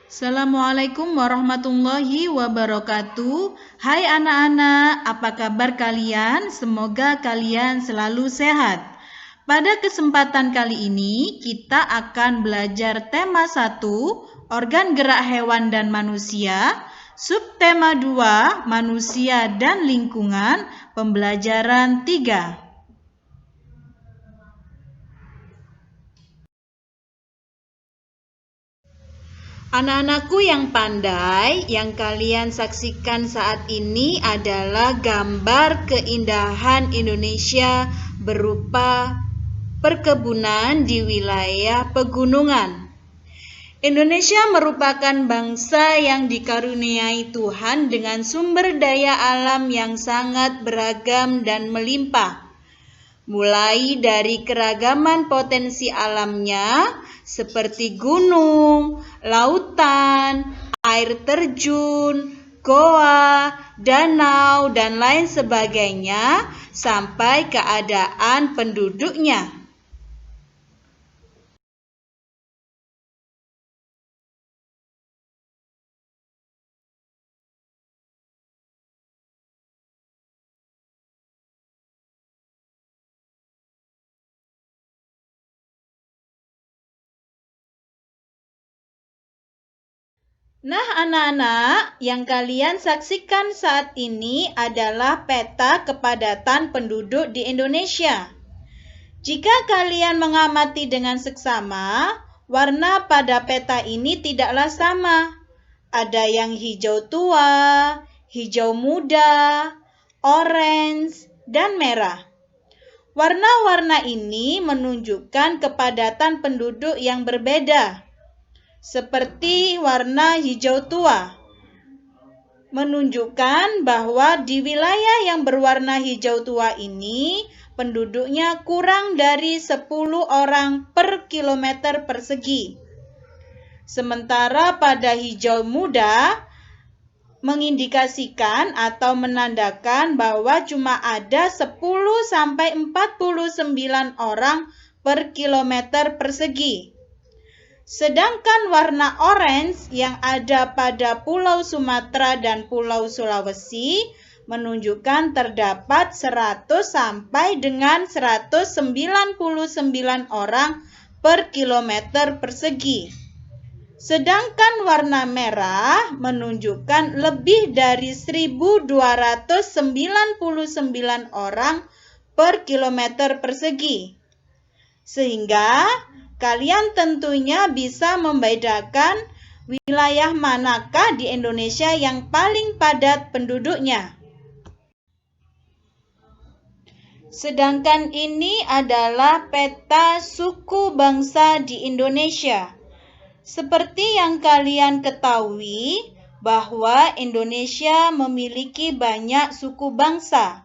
Assalamualaikum warahmatullahi wabarakatuh. Hai anak-anak, apa kabar kalian? Semoga kalian selalu sehat. Pada kesempatan kali ini, kita akan belajar tema 1, organ gerak hewan dan manusia, subtema 2, manusia dan lingkungan, pembelajaran 3. Anak-anakku yang pandai, yang kalian saksikan saat ini adalah gambar keindahan Indonesia berupa perkebunan di wilayah pegunungan. Indonesia merupakan bangsa yang dikaruniai Tuhan dengan sumber daya alam yang sangat beragam dan melimpah. Mulai dari keragaman potensi alamnya seperti gunung, lautan, air terjun, goa, danau, dan lain sebagainya sampai keadaan penduduknya. Nah, anak-anak, yang kalian saksikan saat ini adalah peta kepadatan penduduk di Indonesia. Jika kalian mengamati dengan seksama, warna pada peta ini tidaklah sama. Ada yang hijau tua, hijau muda, orange, dan merah. Warna-warna ini menunjukkan kepadatan penduduk yang berbeda. Seperti warna hijau tua, menunjukkan bahwa di wilayah yang berwarna hijau tua ini penduduknya kurang dari 10 orang per kilometer persegi. Sementara pada hijau muda mengindikasikan atau menandakan bahwa cuma ada 10-49 orang per kilometer persegi. Sedangkan warna orange yang ada pada Pulau Sumatera dan Pulau Sulawesi menunjukkan terdapat 100 sampai dengan 199 orang per kilometer persegi. Sedangkan warna merah menunjukkan lebih dari 1.299 orang per kilometer persegi. Sehingga kalian tentunya bisa membedakan wilayah manakah di Indonesia yang paling padat penduduknya. Sedangkan ini adalah peta suku bangsa di Indonesia. Seperti yang kalian ketahui bahwa Indonesia memiliki banyak suku bangsa.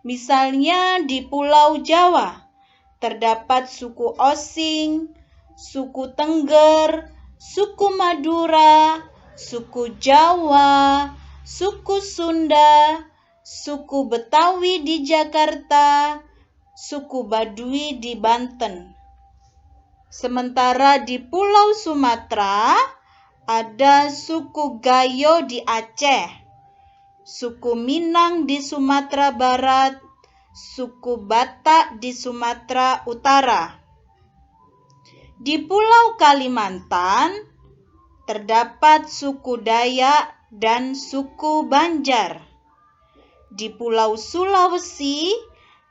Misalnya di Pulau Jawa terdapat suku Osing, suku Tengger, suku Madura, suku Jawa, suku Sunda, suku Betawi di Jakarta, suku Baduy di Banten. Sementara di Pulau Sumatera ada suku Gayo di Aceh, suku Minang di Sumatera Barat, suku Batak di Sumatera Utara. Di Pulau Kalimantan terdapat suku Dayak dan suku Banjar. Di Pulau Sulawesi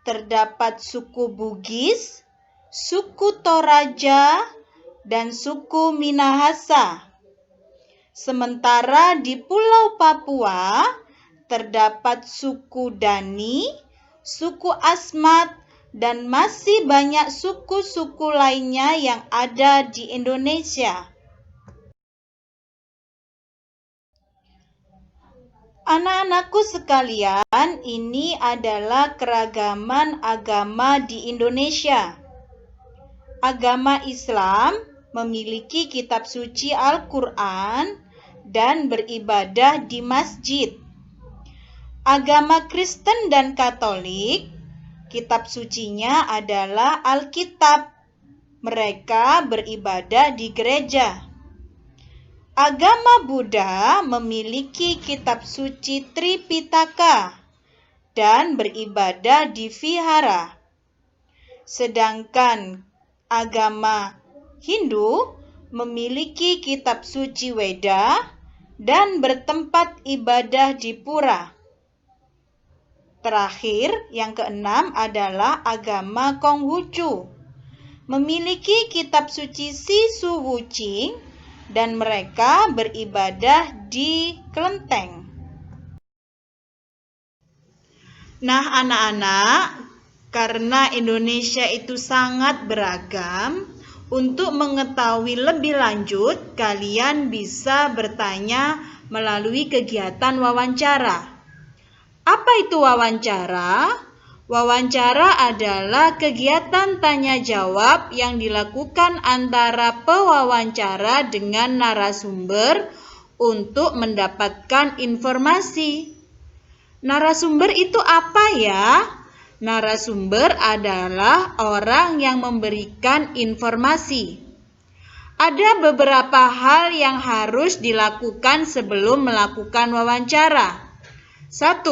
terdapat suku Bugis, suku Toraja, dan suku Minahasa. Sementara di Pulau Papua terdapat suku Dani, suku Asmat, dan masih banyak suku-suku lainnya yang ada di Indonesia. Anak-anakku sekalian, ini adalah keragaman agama di Indonesia. Agama Islam memiliki kitab suci Al-Quran dan beribadah di masjid. Agama Kristen dan Katolik, kitab sucinya adalah Alkitab. Mereka beribadah di gereja. Agama Buddha memiliki kitab suci Tripitaka dan beribadah di vihara. Sedangkan agama Hindu memiliki kitab suci Weda dan bertempat ibadah di pura. Terakhir, yang keenam adalah agama Konghucu, memiliki kitab suci Sisu Wuching dan mereka beribadah di kelenteng. Nah, anak-anak, karena Indonesia itu sangat beragam, untuk mengetahui lebih lanjut, kalian bisa bertanya melalui kegiatan wawancara. Apa itu wawancara? Wawancara adalah kegiatan tanya jawab yang dilakukan antara pewawancara dengan narasumber untuk mendapatkan informasi. Narasumber itu apa ya? Narasumber adalah orang yang memberikan informasi. Ada beberapa hal yang harus dilakukan sebelum melakukan wawancara. 1.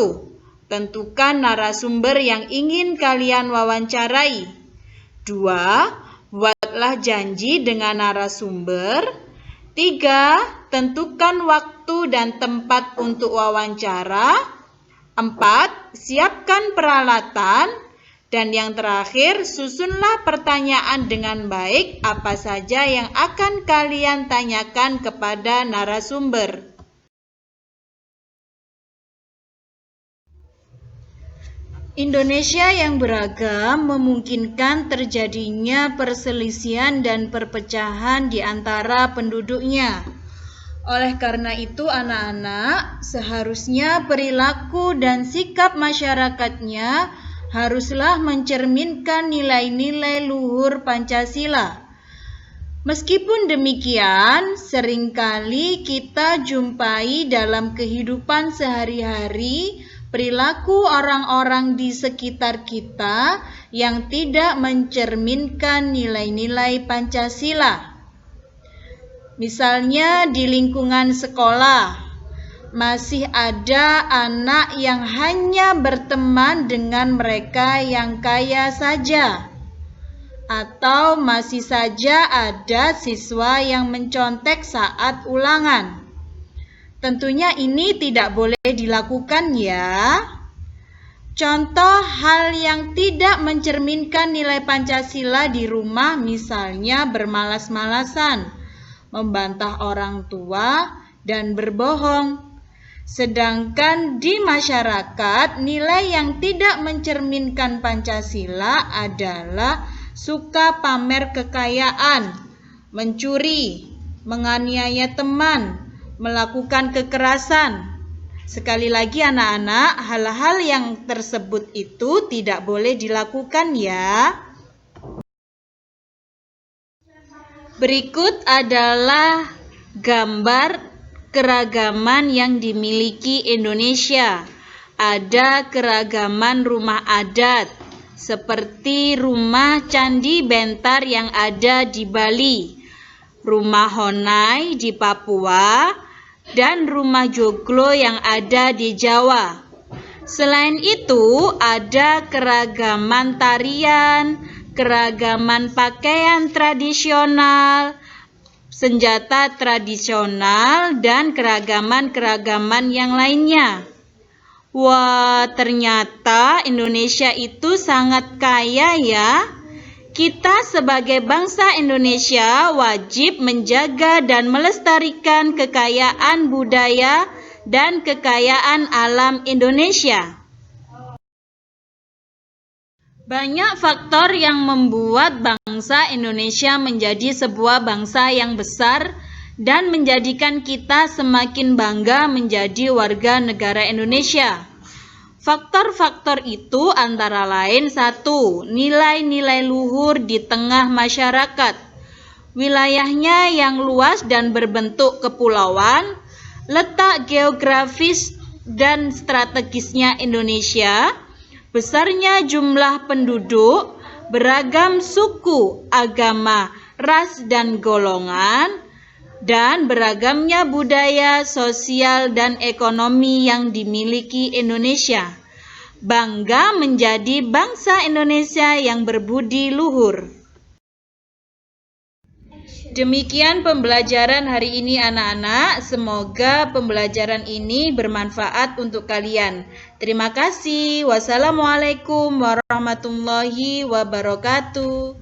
Tentukan narasumber yang ingin kalian wawancarai. 2. Buatlah janji dengan narasumber. 3. Tentukan waktu dan tempat untuk wawancara. 4. Siapkan peralatan. Dan yang terakhir, susunlah pertanyaan dengan baik apa saja yang akan kalian tanyakan kepada narasumber. Indonesia yang beragam memungkinkan terjadinya perselisihan dan perpecahan di antara penduduknya. Oleh karena itu, anak-anak, seharusnya perilaku dan sikap masyarakatnya haruslah mencerminkan nilai-nilai luhur Pancasila. Meskipun demikian, seringkali kita jumpai dalam kehidupan sehari-hari perilaku orang-orang di sekitar kita yang tidak mencerminkan nilai-nilai Pancasila. Misalnya di lingkungan sekolah, masih ada anak yang hanya berteman dengan mereka yang kaya saja. Atau masih saja ada siswa yang mencontek saat ulangan. Tentunya ini tidak boleh dilakukan ya. Contoh hal yang tidak mencerminkan nilai Pancasila di rumah misalnya bermalas-malasan, membantah orang tua, dan berbohong. Sedangkan di masyarakat, nilai yang tidak mencerminkan Pancasila adalah suka pamer kekayaan, mencuri, menganiaya teman, melakukan kekerasan. Sekali lagi anak-anak, hal-hal yang tersebut itu tidak boleh dilakukan ya. Berikut adalah gambar keragaman yang dimiliki Indonesia. Ada keragaman rumah adat, seperti rumah Candi Bentar yang ada di Bali, rumah Honai di Papua, dan rumah Joglo yang ada di Jawa. Selain itu, ada keragaman tarian, keragaman pakaian tradisional, senjata tradisional, dan keragaman-keragaman yang lainnya. Wah, ternyata Indonesia itu sangat kaya ya. Kita sebagai bangsa Indonesia wajib menjaga dan melestarikan kekayaan budaya dan kekayaan alam Indonesia. Banyak faktor yang membuat bangsa Indonesia menjadi sebuah bangsa yang besar dan menjadikan kita semakin bangga menjadi warga negara Indonesia. Faktor-faktor itu antara lain 1. Nilai-nilai luhur di tengah masyarakat. Wilayahnya yang luas dan berbentuk kepulauan, letak geografis dan strategisnya Indonesia, besarnya jumlah penduduk, beragam suku, agama, ras, dan golongan, dan beragamnya budaya, sosial, dan ekonomi yang dimiliki Indonesia. Bangga menjadi bangsa Indonesia yang berbudi luhur. Demikian pembelajaran hari ini anak-anak. Semoga pembelajaran ini bermanfaat untuk kalian. Terima kasih. Wassalamualaikum warahmatullahi wabarakatuh.